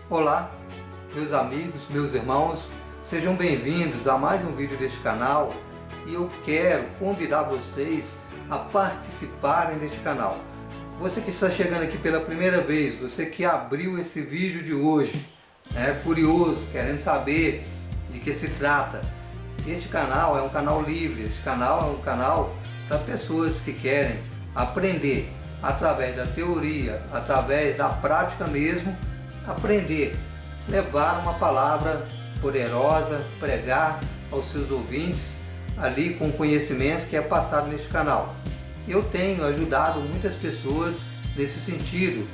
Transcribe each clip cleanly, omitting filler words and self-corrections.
Olá, meus amigos, meus irmãos, sejam bem-vindos a mais um vídeo deste canal e eu quero convidar vocês a participarem deste canal. Você que está chegando aqui pela primeira vez, você que abriu esse vídeo de hoje, curioso, querendo saber de que se trata. Este canal é um canal livre, este canal é um canal para pessoas que querem aprender através da teoria, através da prática mesmo, aprender, levar uma palavra poderosa, pregar aos seus ouvintes ali com o conhecimento que é passado neste canal. Eu tenho ajudado muitas pessoas nesse sentido,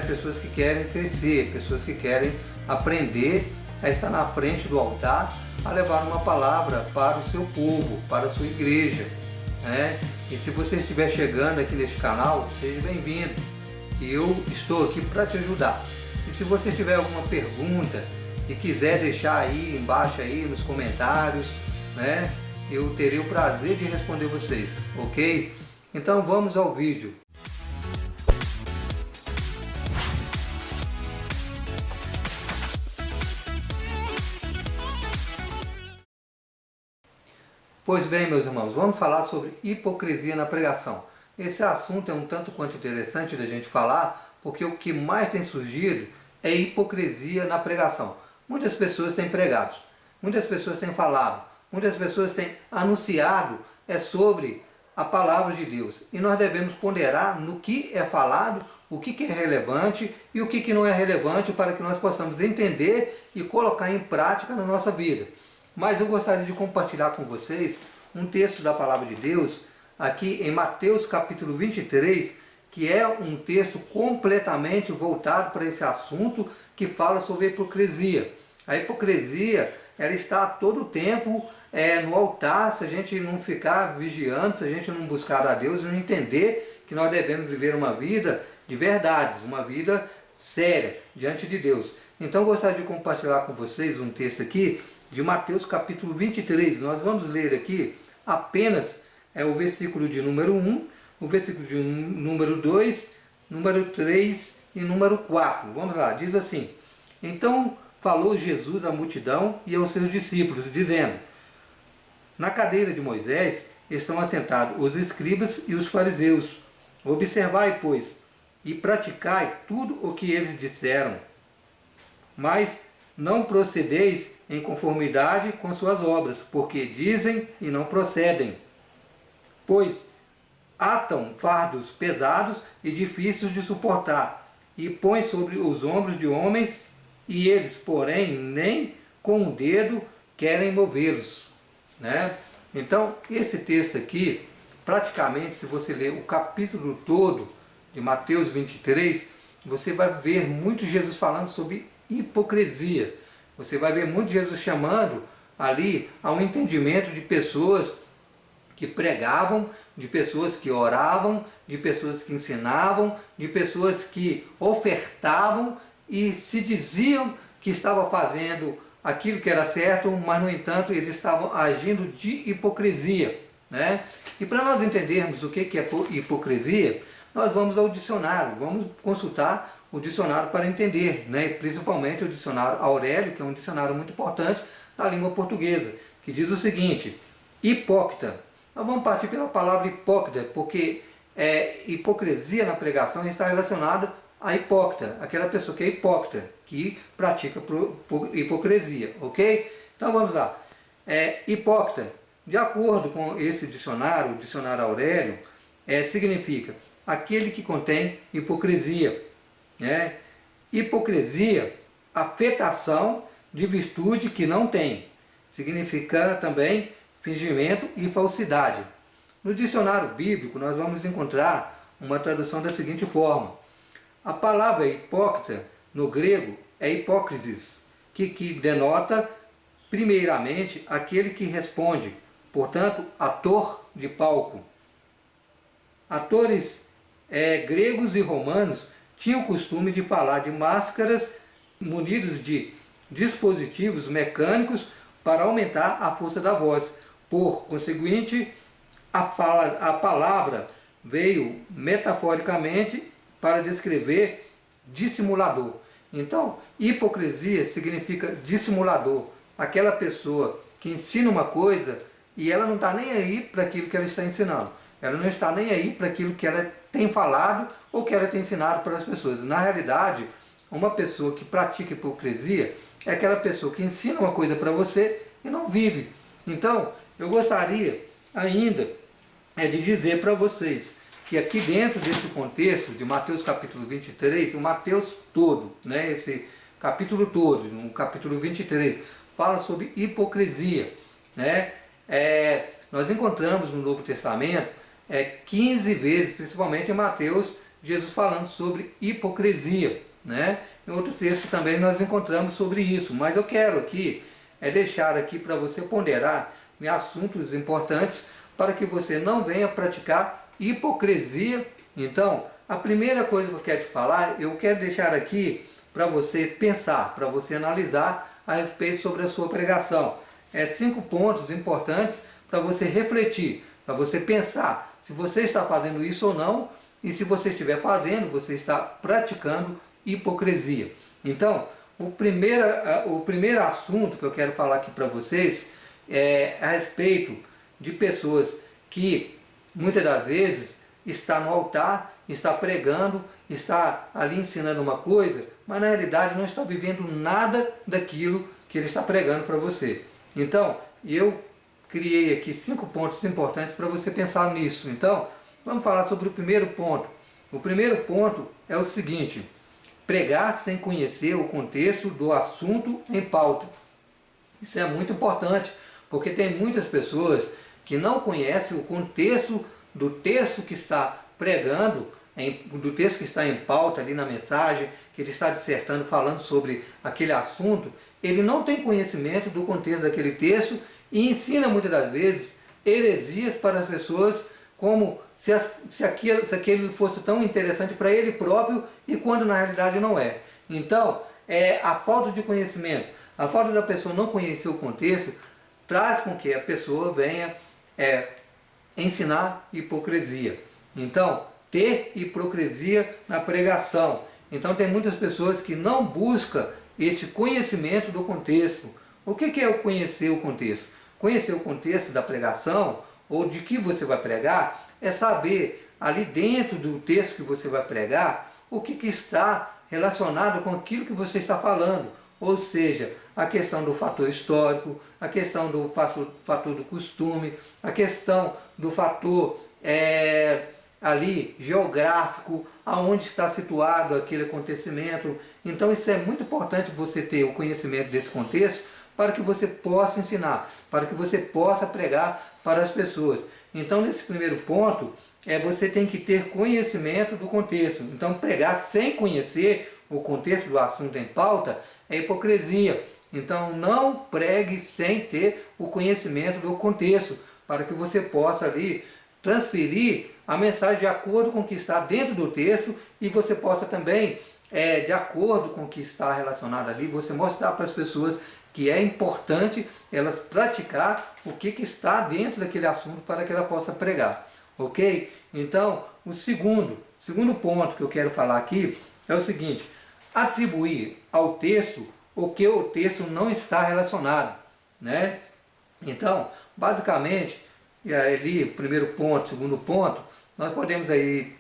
pessoas que querem crescer, pessoas que querem aprender a estar na frente do altar, a levar uma palavra para o seu povo, para a sua igreja. E se você estiver chegando aqui neste canal, seja bem-vindo. Eu estou aqui para te ajudar. E se você tiver alguma pergunta e quiser deixar aí embaixo aí nos comentários, eu terei o prazer de responder vocês, ok? Então vamos ao vídeo. Pois bem, meus irmãos, vamos falar sobre hipocrisia na pregação. Esse assunto é um tanto quanto interessante da gente falar, porque o que mais tem surgido é hipocrisia na pregação. Muitas pessoas têm pregado, muitas pessoas têm falado, muitas pessoas têm anunciado sobre a palavra de Deus. E nós devemos ponderar no que é falado, o que é relevante e o que não é relevante, para que nós possamos entender e colocar em prática na nossa vida. Mas eu gostaria de compartilhar com vocês um texto da palavra de Deus, aqui em Mateus capítulo 23, que é um texto completamente voltado para esse assunto, que fala sobre a hipocrisia. A hipocrisia, ela está a todo tempo no altar, se a gente não ficar vigiando, se a gente não buscar a Deus e não entender que nós devemos viver uma vida de verdades, uma vida séria diante de Deus. Então eu gostaria de compartilhar com vocês um texto aqui de Mateus capítulo 23. Nós vamos ler aqui apenas o versículo de número 1, o versículo de número 2, número 3 e número 4. Vamos lá, diz assim: Então falou Jesus à multidão e aos seus discípulos, dizendo: Na cadeira de Moisés estão assentados os escribas e os fariseus. Observai, pois, e praticai tudo o que eles disseram, mas não procedeis em conformidade com suas obras, porque dizem e não procedem. Pois atam fardos pesados e difíceis de suportar, e põem sobre os ombros de homens, e eles, porém, nem com o dedo querem movê-los. Então, esse texto aqui, praticamente, se você ler o capítulo todo de Mateus 23, você vai ver muito Jesus falando sobre hipocrisia. Você vai ver muito Jesus chamando ali a um entendimento de pessoas que pregavam, de pessoas que oravam, de pessoas que ensinavam, de pessoas que ofertavam e se diziam que estavam fazendo aquilo que era certo, mas no entanto eles estavam agindo de hipocrisia. E para nós entendermos o que é hipocrisia, nós vamos ao dicionário, vamos consultar o dicionário para entender, principalmente o dicionário Aurélio, que é um dicionário muito importante na língua portuguesa, que diz o seguinte: hipócrita. Nós vamos partir pela palavra hipócrita, porque hipocrisia na pregação está relacionada a hipócrita, aquela pessoa que é hipócrita, que pratica hipocrisia, ok? Então vamos lá. Hipócrita, de acordo com esse dicionário, o dicionário Aurélio, significa aquele que contém hipocrisia. Hipocrisia, afetação de virtude que não tem. Significa também fingimento e falsidade. No dicionário bíblico nós vamos encontrar uma tradução da seguinte forma: a palavra hipócrita no grego é hipócrisis, que denota primeiramente aquele que responde, portanto, ator de palco. Atores gregos e romanos tinham o costume de falar de máscaras munidos de dispositivos mecânicos para aumentar a força da voz. Por conseguinte, a palavra veio metaforicamente para descrever dissimulador. Então, hipocrisia significa dissimulador, aquela pessoa que ensina uma coisa e ela não está nem aí para aquilo que ela está ensinando. Ela não está nem aí para aquilo que ela tem falado ou que ela tem ensinado para as pessoas. Na realidade, uma pessoa que pratica hipocrisia é aquela pessoa que ensina uma coisa para você e não vive. Então, eu gostaria ainda de dizer para vocês que aqui dentro desse contexto de Mateus capítulo 23, o Mateus todo, né, esse capítulo todo, no capítulo 23, fala sobre hipocrisia. Né? Nós encontramos no Novo Testamento 15 vezes, principalmente em Mateus, Jesus falando sobre hipocrisia. Né? Em outro texto também nós encontramos sobre isso, mas eu quero aqui deixar aqui para você ponderar em assuntos importantes para que você não venha praticar hipocrisia. Então, a primeira coisa que eu quero te falar, eu quero deixar aqui para você pensar, para você analisar a respeito sobre a sua pregação. 5 pontos importantes para você refletir, para você pensar se você está fazendo isso ou não, e se você estiver fazendo, você está praticando hipocrisia. Então, o primeiro assunto que eu quero falar aqui para vocês é a respeito de pessoas que muitas das vezes está no altar, está pregando, está ali ensinando uma coisa, mas na realidade não está vivendo nada daquilo que ele está pregando para você. Então, eu criei aqui 5 pontos importantes para você pensar nisso. Então, vamos falar sobre o primeiro ponto. O primeiro ponto é o seguinte: pregar sem conhecer o contexto do assunto em pauta. Isso é muito importante, porque tem muitas pessoas que não conhecem o contexto do texto que está pregando, do texto que está em pauta ali na mensagem, que ele está dissertando, falando sobre aquele assunto. Ele não tem conhecimento do contexto daquele texto e ensina muitas das vezes heresias para as pessoas, como se aquilo fosse tão interessante para ele próprio, e quando na realidade não é. Então, a falta de conhecimento, a falta da pessoa não conhecer o contexto, traz com que a pessoa venha ensinar hipocrisia. Então, ter hipocrisia na pregação. Então, tem muitas pessoas que não buscam este conhecimento do contexto. O que é o conhecer o contexto? Conhecer o contexto da pregação, ou de que você vai pregar, é saber ali dentro do texto que você vai pregar, o que está relacionado com aquilo que você está falando. Ou seja, a questão do fator histórico, a questão do fator do costume, a questão do fator ali geográfico, aonde está situado aquele acontecimento. Então isso é muito importante, você ter o conhecimento desse contexto, para que você possa ensinar, para que você possa pregar para as pessoas. Então, nesse primeiro ponto, você tem que ter conhecimento do contexto. Então, pregar sem conhecer o contexto do assunto em pauta é hipocrisia. Então, não pregue sem ter o conhecimento do contexto, para que você possa ali transferir a mensagem de acordo com o que está dentro do texto, e você possa também, de acordo com o que está relacionado ali, você mostrar para as pessoas que é importante elas praticar o que está dentro daquele assunto para que ela possa pregar. Ok? Então, o segundo ponto que eu quero falar aqui é o seguinte: atribuir ao texto o que o texto não está relacionado. Né? Então, basicamente, ali, primeiro ponto, segundo ponto, nós podemos aí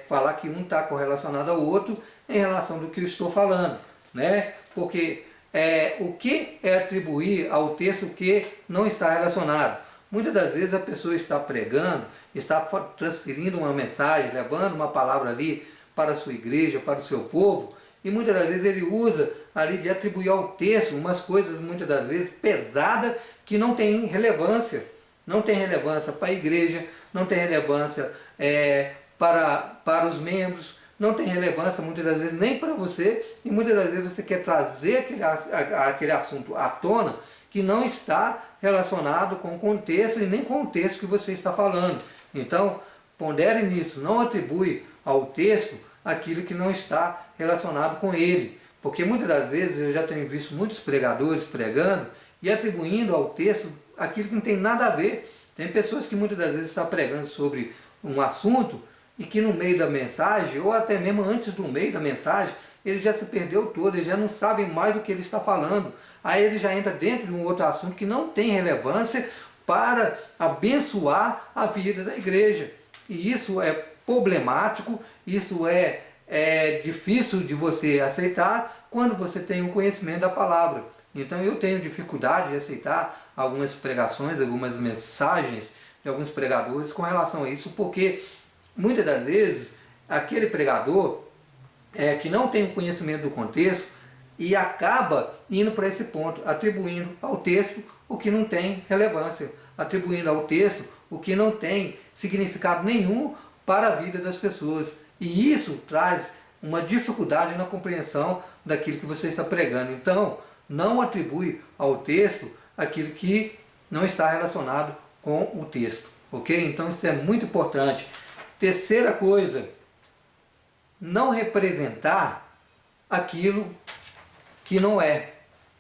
falar que um está correlacionado ao outro em relação do que eu estou falando. Né? Porque o que é atribuir ao texto que não está relacionado? Muitas das vezes a pessoa está pregando, está transferindo uma mensagem, levando uma palavra ali para a sua igreja, para o seu povo, e muitas das vezes ele usa ali de atribuir ao texto umas coisas muitas das vezes pesadas, que não tem relevância. Não tem relevância para a igreja, não tem relevância para os membros, não tem relevância muitas das vezes nem para você, e muitas das vezes você quer trazer aquele assunto à tona que não está relacionado com o contexto e nem com o texto que você está falando. Então, pondere nisso, não atribui ao texto aquilo que não está relacionado com ele, porque muitas das vezes eu já tenho visto muitos pregadores pregando e atribuindo ao texto aquilo que não tem nada a ver. Tem pessoas que muitas das vezes estão pregando sobre um assunto e que no meio da mensagem, ou até mesmo antes do meio da mensagem, ele já se perdeu todo, ele já não sabe mais o que ele está falando. Aí ele já entra dentro de um outro assunto que não tem relevância para abençoar a vida da igreja. E isso é problemático, isso é difícil de você aceitar quando você tem um conhecimento da palavra. Então eu tenho dificuldade de aceitar algumas pregações, algumas mensagens de alguns pregadores com relação a isso, porque muitas das vezes aquele pregador que não tem o conhecimento do contexto e acaba indo para esse ponto, atribuindo ao texto o que não tem relevância, atribuindo ao texto o que não tem significado nenhum para a vida das pessoas. E isso traz uma dificuldade na compreensão daquilo que você está pregando. Então, não atribui ao texto aquilo que não está relacionado com o texto. Ok? Então, isso é muito importante. Terceira coisa, não representar aquilo que não é.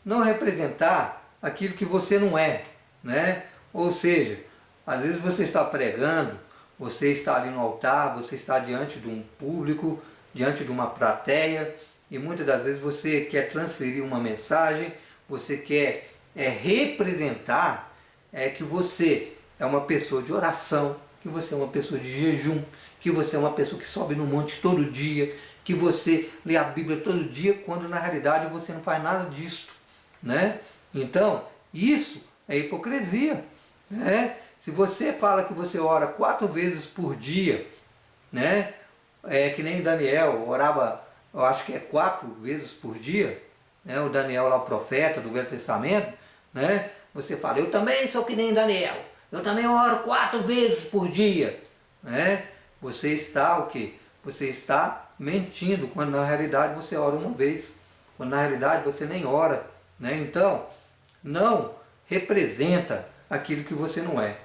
Não representar aquilo que você não é, né? Ou seja, às vezes você está pregando, você está ali no altar, você está diante de um público, diante de uma plateia, e muitas das vezes você quer transferir uma mensagem, você quer representar que você é uma pessoa de oração, que você é uma pessoa de jejum, que você é uma pessoa que sobe no monte todo dia, que você lê a Bíblia todo dia, quando na realidade você não faz nada disso, né? Então, isso é hipocrisia, né? Se você fala que você ora 4 vezes por dia, né? Que nem Daniel orava, eu acho que é 4 vezes por dia, né? O Daniel lá, o profeta do Velho Testamento, né? Você fala, eu também sou que nem Daniel, eu também oro 4 vezes por dia, né? Você está o quê? Você está mentindo, quando na realidade você ora uma vez, quando na realidade você nem ora, né? Então, não representa aquilo que você não é.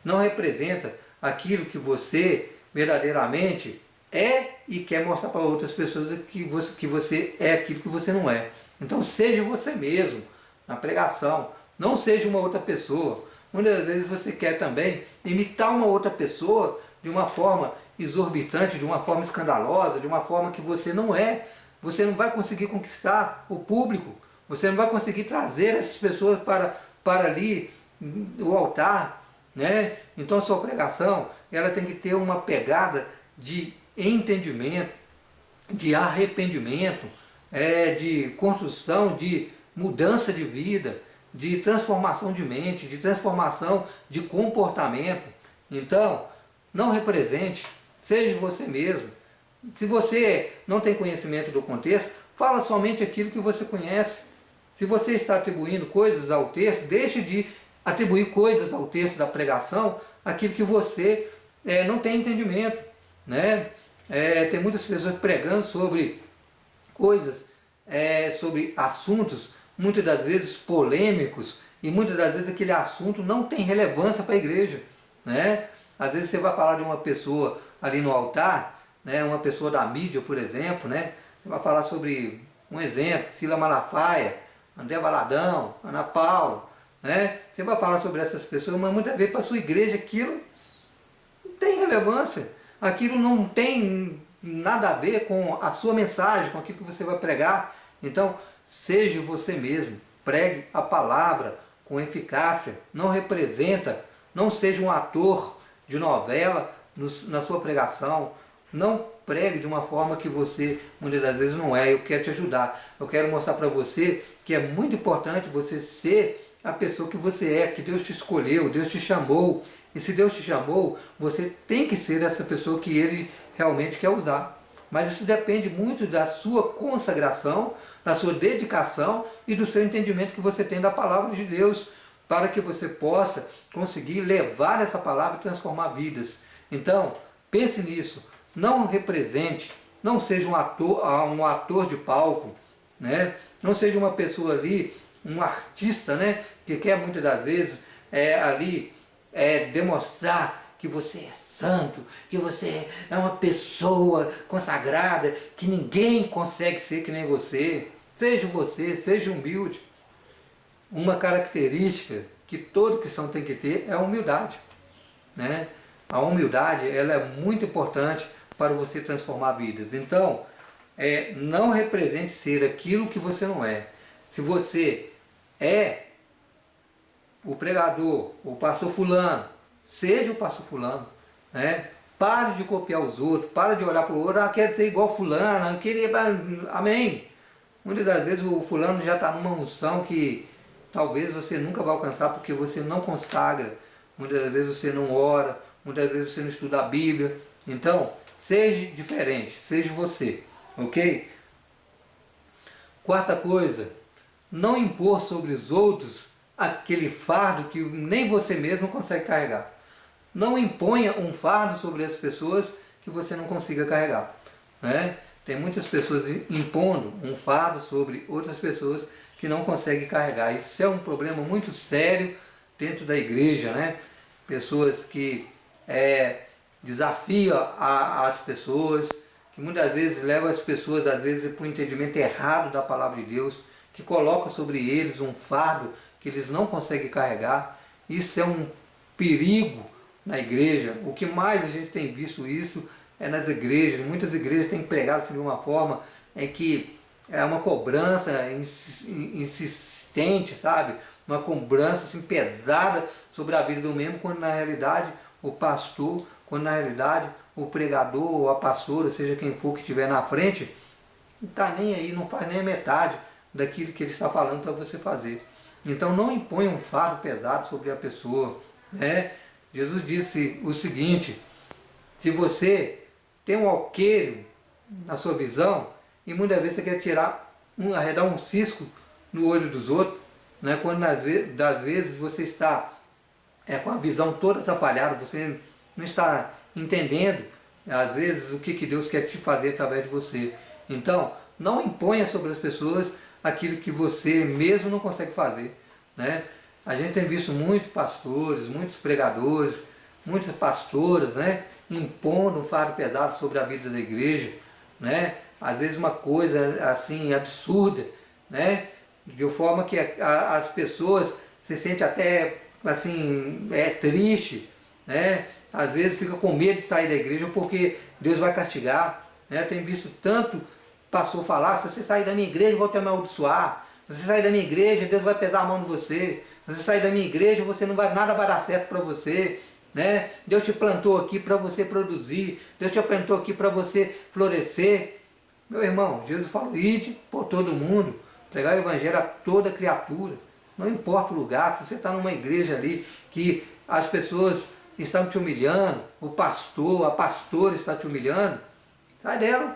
Não representa aquilo que você verdadeiramente é e quer mostrar para outras pessoas que você é aquilo que você não é. Então seja você mesmo na pregação, não seja uma outra pessoa. Muitas vezes você quer também imitar uma outra pessoa de uma forma exorbitante, de uma forma escandalosa, de uma forma que você não é. Você não vai conseguir conquistar o público, você não vai conseguir trazer essas pessoas para ali o altar, né? Então a sua pregação ela tem que ter uma pegada de entendimento, de arrependimento, de construção, de mudança de vida, de transformação de mente, de transformação de comportamento. Então, não represente, seja você mesmo. Se você não tem conhecimento do contexto, fala somente aquilo que você conhece. Se você está atribuindo coisas ao texto, deixe de atribuir coisas ao texto da pregação, aquilo que você não tem entendimento, né? Tem muitas pessoas pregando sobre coisas, sobre assuntos, muitas das vezes polêmicos, e muitas das vezes aquele assunto não tem relevância para a igreja, né? Às vezes você vai falar de uma pessoa ali no altar, né? Uma pessoa da mídia, por exemplo, né? Você vai falar sobre, um exemplo, Cila Malafaia, André Valadão, Ana Paula, né? Você vai falar sobre essas pessoas, mas muitas vezes para a sua igreja aquilo não tem relevância, aquilo não tem nada a ver com a sua mensagem, com aquilo que você vai pregar. Então, seja você mesmo, pregue a palavra com eficácia, não representa, não seja um ator de novela na sua pregação, não pregue de uma forma que você muitas das vezes não é. Eu quero te ajudar, eu quero mostrar para você que é muito importante você ser a pessoa que você é, que Deus te escolheu, Deus te chamou. E se Deus te chamou, você tem que ser essa pessoa que Ele realmente quer usar. Mas isso depende muito da sua consagração, da sua dedicação e do seu entendimento que você tem da palavra de Deus, para que você possa conseguir levar essa palavra e transformar vidas. Então, pense nisso. Não represente, não seja um ator de palco, né? Não seja uma pessoa ali, um artista, né? Que quer muitas das vezes demonstrar que você é santo, que você é uma pessoa consagrada, que ninguém consegue ser que nem você. Seja você, seja humilde. Uma característica que todo cristão tem que ter é a humildade, né? A humildade ela é muito importante para você transformar vidas. Então, não represente ser aquilo que você não é. Se você é o pregador, o pastor fulano, seja o pastor fulano, né? Pare de copiar os outros, pare de olhar para o outro, quer ser igual fulano, queria, amém. Muitas das vezes o fulano já está numa unção que talvez você nunca vai alcançar porque você não consagra, muitas das vezes você não ora, muitas vezes você não estuda a Bíblia. Então, seja diferente, seja você, ok? Quarta coisa, não impor sobre os outros aquele fardo que nem você mesmo consegue carregar. Não imponha um fardo sobre as pessoas que você não consiga carregar, né? Tem muitas pessoas impondo um fardo sobre outras pessoas que não conseguem carregar. Isso é um problema muito sério dentro da igreja, né? Pessoas que desafiam as pessoas, que muitas vezes levam as pessoas, às vezes, para o entendimento errado da palavra de Deus, que colocam sobre eles um fardo que eles não conseguem carregar. Isso é um perigo na igreja. O que mais a gente tem visto isso é nas igrejas. Muitas igrejas têm pregado assim de uma forma que é uma cobrança insistente, sabe? Uma cobrança assim pesada sobre a vida do membro, quando na realidade o pastor, quando na realidade o pregador ou a pastora, seja quem for que estiver na frente, não está nem aí, não faz nem a metade daquilo que ele está falando para você fazer. Então não imponha um fardo pesado sobre a pessoa, né? Jesus disse o seguinte: se você tem um alqueire na sua visão, e muitas vezes você quer arredar um cisco no olho dos outros, né? Quando das vezes você está com a visão toda atrapalhada, você não está entendendo, às vezes, o que Deus quer te fazer através de você. Então, não imponha sobre as pessoas aquilo que você mesmo não consegue fazer, né? A gente tem visto muitos pastores, muitos pregadores, muitas pastoras, né, impondo um fardo pesado sobre a vida da igreja, né? Às vezes uma coisa assim absurda, né? De forma que as pessoas se sentem até assim triste, né? Às vezes fica com medo de sair da igreja porque Deus vai castigar, né? Tem visto tanto pastor falar: se você sair da minha igreja, eu vou te amaldiçoar. Se você sair da minha igreja, Deus vai pesar a mão de você. Se você sair da minha igreja, nada vai dar certo para você, né? Deus te plantou aqui para você produzir. Deus te plantou aqui para você florescer. Meu irmão, Jesus falou: ide por todo mundo, pregar o evangelho a toda criatura. Não importa o lugar, se você está numa igreja ali que as pessoas estão te humilhando, o pastor, a pastora está te humilhando, sai dela,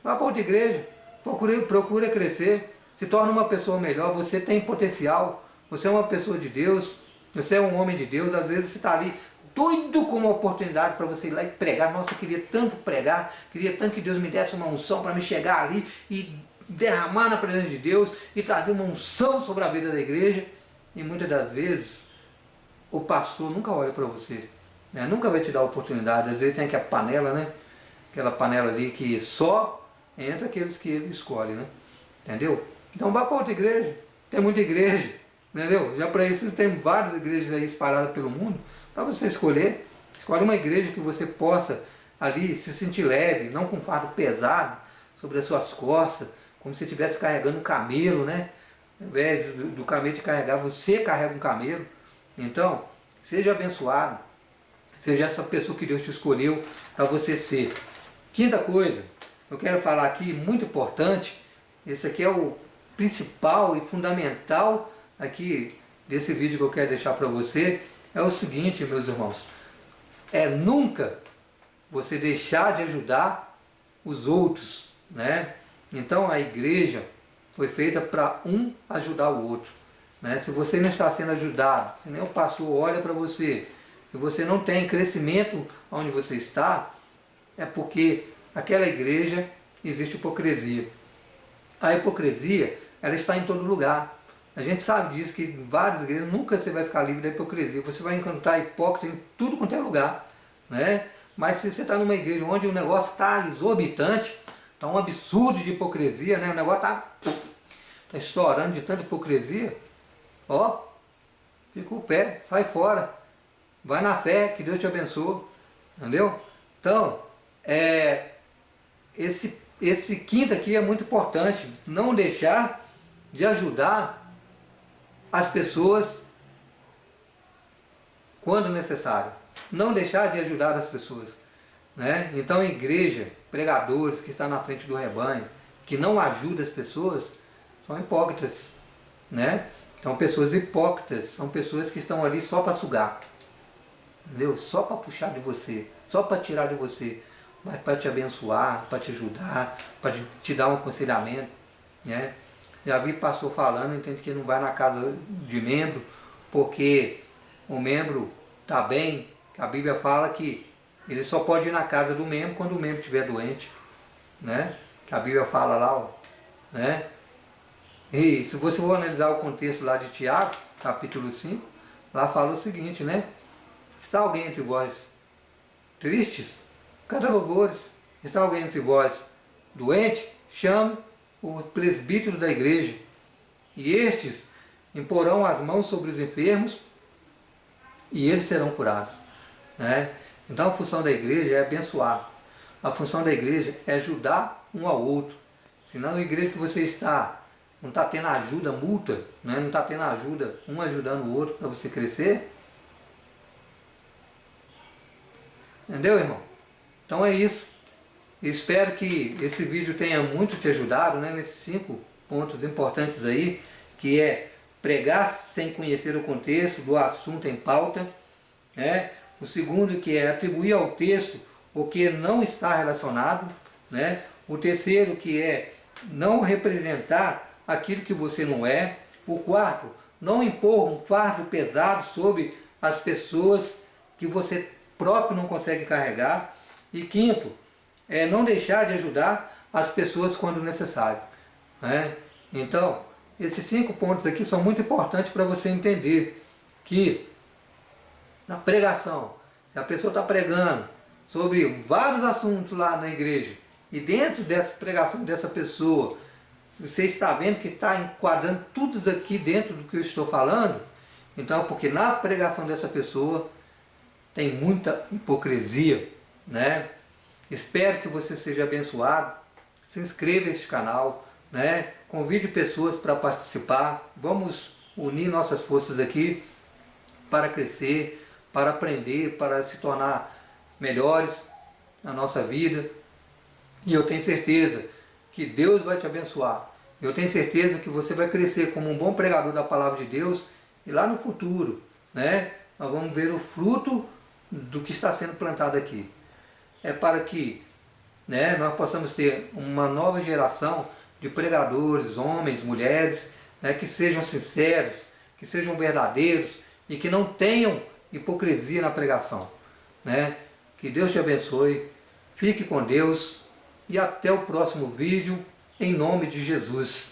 vá para outra igreja, procura crescer, se torna uma pessoa melhor. Você tem potencial, você é uma pessoa de Deus, você é um homem de Deus. Às vezes você está ali doido com uma oportunidade para você ir lá e pregar. Nossa, eu queria tanto pregar, queria tanto que Deus me desse uma unção para me chegar ali e derramar na presença de Deus e trazer uma unção sobre a vida da igreja. E muitas das vezes o pastor nunca olha para você, né? Nunca vai te dar oportunidade. Às vezes tem aquela panela, né? Aquela panela ali que só entra aqueles que ele escolhe, né? Entendeu? Então vá para outra igreja. Tem muita igreja, entendeu? Já para isso tem várias igrejas aí espalhadas pelo mundo para você escolher. Escolhe uma igreja que você possa ali se sentir leve, não com fardo pesado sobre as suas costas, como se estivesse carregando um camelo, né? Ao invés do camelo te carregar, você carrega um camelo. Então, seja abençoado, seja essa pessoa que Deus te escolheu para você ser. Quinta coisa, eu quero falar aqui, muito importante, esse aqui é o principal e fundamental aqui desse vídeo que eu quero deixar para você, é o seguinte, meus irmãos: nunca você deixar de ajudar os outros, né? Então a igreja foi feita para um ajudar o outro, né? Se você não está sendo ajudado, se nem o pastor olha para você, se você não tem crescimento onde você está, é porque aquela igreja existe hipocrisia. A hipocrisia, ela está em todo lugar. A gente sabe disso, que em várias igrejas nunca você vai ficar livre da hipocrisia. Você vai encontrar hipócrita em tudo quanto é lugar, né? Mas se você está numa igreja onde o negócio está exorbitante, está um absurdo de hipocrisia, né? O negócio está estourando de tanta hipocrisia, ó, fica o pé, sai fora, vai na fé, que Deus te abençoe, entendeu? Então, esse esse quinto aqui é muito importante, não deixar de ajudar as pessoas quando necessário. Não deixar de ajudar as pessoas, né? Então, a igreja, pregadores que estão na frente do rebanho, que não ajudam as pessoas, são hipócritas, né? São pessoas hipócritas, são pessoas que estão ali só para sugar, entendeu? Só para puxar de você, só para tirar de você, mas para te abençoar, para te ajudar, para te dar um aconselhamento, né? Já vi pastor falando, entende, que não vai na casa de membro, porque o membro está bem, que a Bíblia fala que ele só pode ir na casa do membro quando o membro estiver doente, né? Que a Bíblia fala lá, ó, né? E se você for analisar o contexto lá de Tiago, capítulo 5, lá fala o seguinte, né? Está alguém entre vós tristes? Canta louvores. Está alguém entre vós doente? Chame o presbítero da igreja, e estes imporão as mãos sobre os enfermos e eles serão curados, né? Então a função da igreja é abençoar, a função da igreja é ajudar um ao outro. Senão a igreja que você está não está tendo ajuda mútua, né? Não está tendo ajuda, um ajudando o outro para você crescer, entendeu, irmão? Então é isso. Espero que esse vídeo tenha muito te ajudado, né, nesses 5 pontos importantes aí, que é pregar sem conhecer o contexto do assunto em pauta, né? O segundo, que é atribuir ao texto o que não está relacionado, né? O terceiro, que é não representar aquilo que você não é. O quarto, não impor um fardo pesado sobre as pessoas que você próprio não consegue carregar. E quinto, é não deixar de ajudar as pessoas quando necessário, né? Então, esses 5 pontos aqui são muito importantes para você entender que na pregação, se a pessoa está pregando sobre vários assuntos lá na igreja, e dentro dessa pregação dessa pessoa, você está vendo que está enquadrando tudo isso aqui dentro do que eu estou falando, então, porque na pregação dessa pessoa tem muita hipocrisia, né? Espero que você seja abençoado. Se inscreva neste canal, né? Convide pessoas para participar. Vamos unir nossas forças aqui para crescer, para aprender, para se tornar melhores na nossa vida. E eu tenho certeza que Deus vai te abençoar. Eu tenho certeza que você vai crescer como um bom pregador da palavra de Deus, e lá no futuro, né, nós vamos ver o fruto do que está sendo plantado aqui. É para que, né, nós possamos ter uma nova geração de pregadores, homens, mulheres, né, que sejam sinceros, que sejam verdadeiros e que não tenham hipocrisia na pregação, né? Que Deus te abençoe, fique com Deus e até o próximo vídeo, em nome de Jesus.